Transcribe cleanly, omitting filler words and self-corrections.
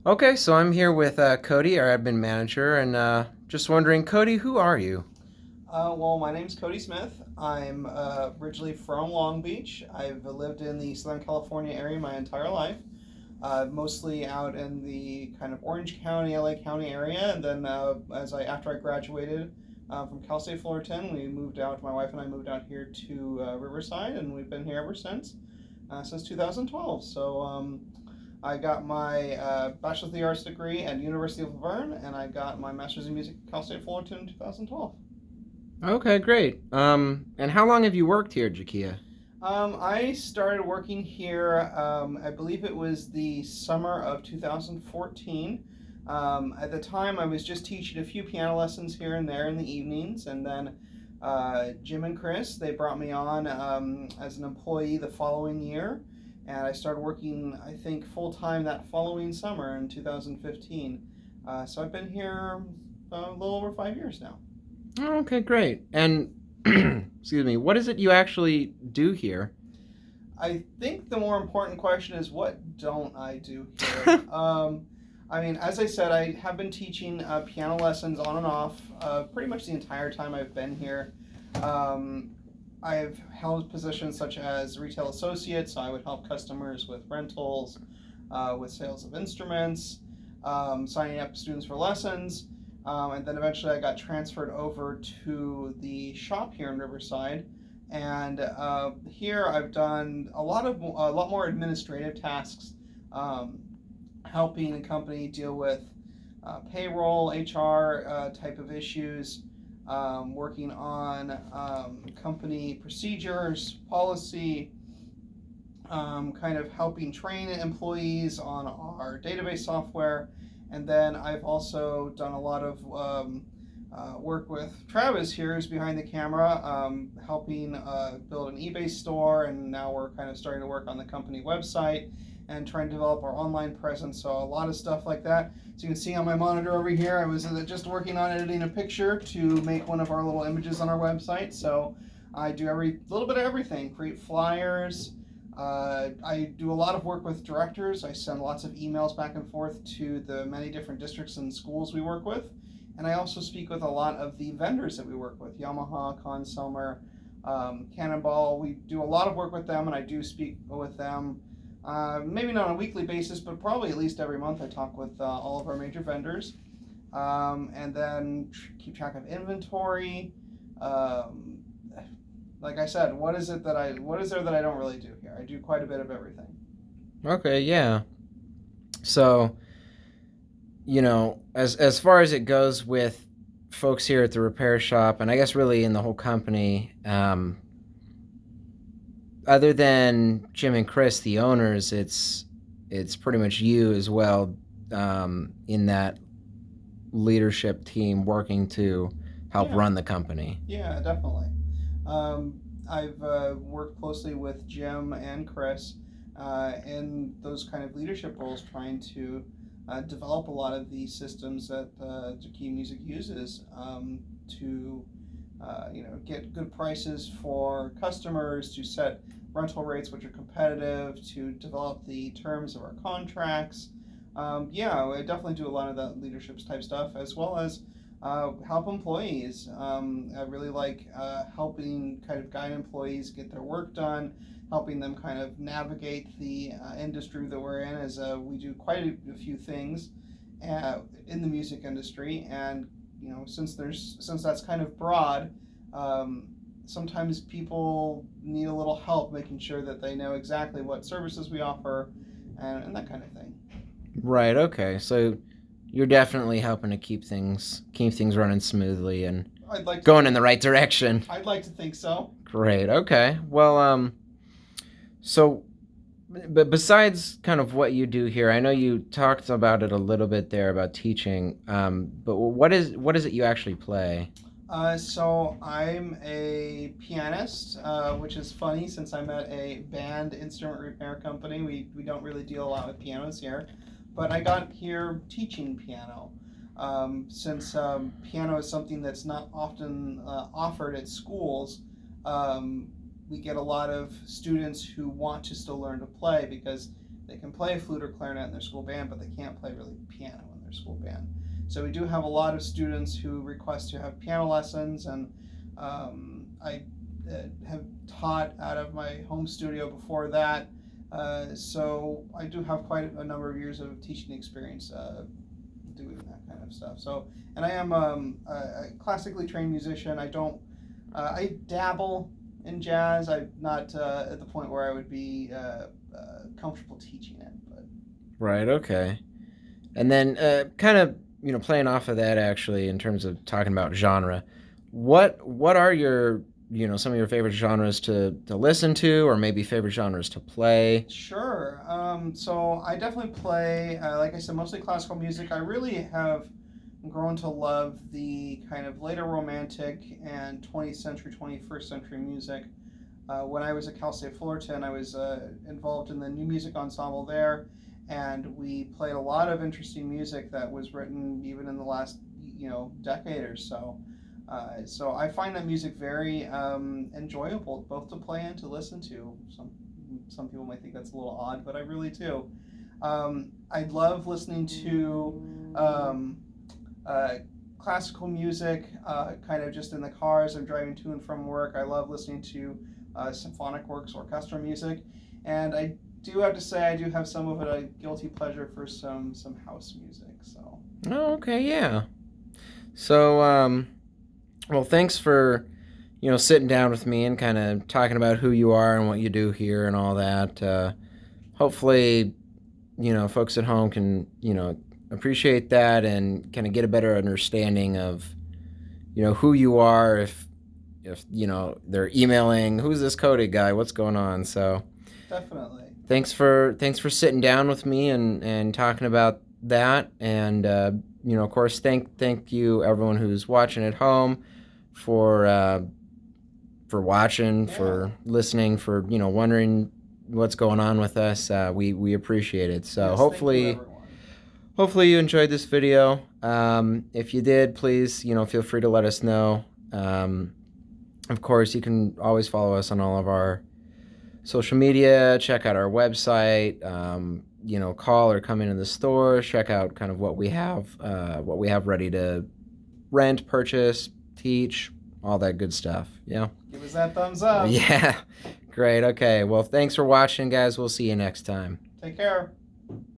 Okay, so I'm here with Cody, our admin manager, and just wondering, Cody, who are you? Well, my name's Cody Smith. I'm originally from Long Beach. I've lived in the Southern California area my entire life, mostly out in the kind of Orange County, LA County area. And then after I graduated from Cal State Fullerton, we moved out. My wife and I moved out here to Riverside, and we've been here ever since 2012. I got my Bachelor of the Arts degree at University of Laverne, and I got my Master's in Music at Cal State Fullerton in 2012. Okay, great. And how long have you worked here at JKEAA? I started working here, I believe it was the summer of 2014. At the time, I was just teaching a few piano lessons here and there in the evenings, and then Jim and Chris, they brought me on as an employee the following year, and I started working, I think, full time that following summer in 2015. So I've been here a little over 5 years now. Oh, okay, great. And excuse me, what is it you actually do here? I think the more important question is what don't I do here? I mean, as I said, I have been teaching piano lessons on and off pretty much the entire time I've been here. Um, I've held positions such as retail associate, so I would help customers with rentals, with sales of instruments, signing up students for lessons. And then eventually I got transferred over to the shop here in Riverside. And here I've done a lot more administrative tasks, um, helping a company deal with payroll, HR type of issues, working on company procedures, policy, kind of helping train employees on our database software. And then I've also done a lot of work with Travis here, who's behind the camera, helping build an eBay store. And now we're kind of starting to work on the company website and trying to develop our online presence. So a lot of stuff like that. So you can see on my monitor over here, I was just working on editing a picture to make one of our little images on our website. So I do every little bit of everything, create flyers. I do a lot of work with directors. I send lots of emails back and forth to the many different districts and schools we work with. And I also speak with a lot of the vendors that we work with, Yamaha, Consumer, Cannonball. We do a lot of work with them, and I do speak with them maybe not on a weekly basis, but probably at least every month. I talk with all of our major vendors, and then keep track of inventory. Um, like I said, what is there that I don't really do here? I do quite a bit of everything. Okay, yeah. So, as far as it goes with folks here at the repair shop, and I guess really in the whole company, other than Jim and Chris, the owners, it's pretty much you as well in that leadership team working to help Yeah, run the company. yeah, definitely. I've worked closely with Jim and Chris in those kind of leadership roles, trying to develop a lot of the systems that JKEAA Music uses to get good prices for customers, to set rental rates which are competitive, to develop the terms of our contracts. Yeah, I definitely do a lot of that leadership type stuff, as well as help employees. I really like helping kind of guide employees get their work done, helping them kind of navigate the industry that we're in, as we do quite a few things in the music industry. And since that's kind of broad, sometimes people need a little help making sure that they know exactly what services we offer and that kind of thing. Right. Okay. So you're definitely helping to keep things running smoothly and I'd like to going in think the right direction. I'd like to think so. Great. Okay. Well, so but besides kind of what you do here, I know you talked about it a little bit there about teaching. But what is it you actually play? So I'm a pianist, which is funny since I'm at a band instrument repair company. We don't really deal a lot with pianos here, but I got here teaching piano. Since piano is something that's not often offered at schools, um, we get a lot of students who want to still learn to play because they can play flute or clarinet in their school band, but they can't play really piano in their school band. So we do have a lot of students who request to have piano lessons, and I have taught out of my home studio before that. So I do have quite a number of years of teaching experience doing that kind of stuff. So, and I am a classically trained musician. I dabble in jazz. I'm not at the point where I would be comfortable teaching it. But Right. Okay. And then, kind of, playing off of that, actually, in terms of talking about genre, what are your, some of your favorite genres to listen to, or maybe favorite genres to play? sure. So I definitely play, like I said, mostly classical music. I really have grown to love the kind of later romantic and 20th century, 21st century music. When I was at Cal State Fullerton, I was involved in the new music ensemble there, and we played a lot of interesting music that was written even in the last decade or so. So I find that music very enjoyable, both to play and to listen to. Some people might think that's a little odd, but I really do. I love listening to classical music, kind of just in the cars. I'm driving to and from work. I love listening to symphonic works, orchestral music, and I do have to say I do have some of it a guilty pleasure for some house music. So Oh, okay, yeah. So, well, thanks for, sitting down with me and kind of talking about who you are and what you do here and all that. Hopefully, folks at home can, appreciate that and kind of get a better understanding of, who you are if they're emailing, who's this Cody guy? What's going on? So definitely. thanks for sitting down with me and talking about that. And of course, thank you everyone who's watching at home for watching, Yeah. for listening, for wondering what's going on with us. We appreciate it. So Yes, hopefully. thank you, everyone. Hopefully you enjoyed this video. If you did, please, feel free to let us know. Of course, you can always follow us on all of our social media, check out our website, call or come into the store, check out kind of what we have ready to rent, purchase, teach, all that good stuff. Yeah. Give us that thumbs up. Yeah. Great. Okay. Well, thanks for watching, guys. We'll see you next time. Take care.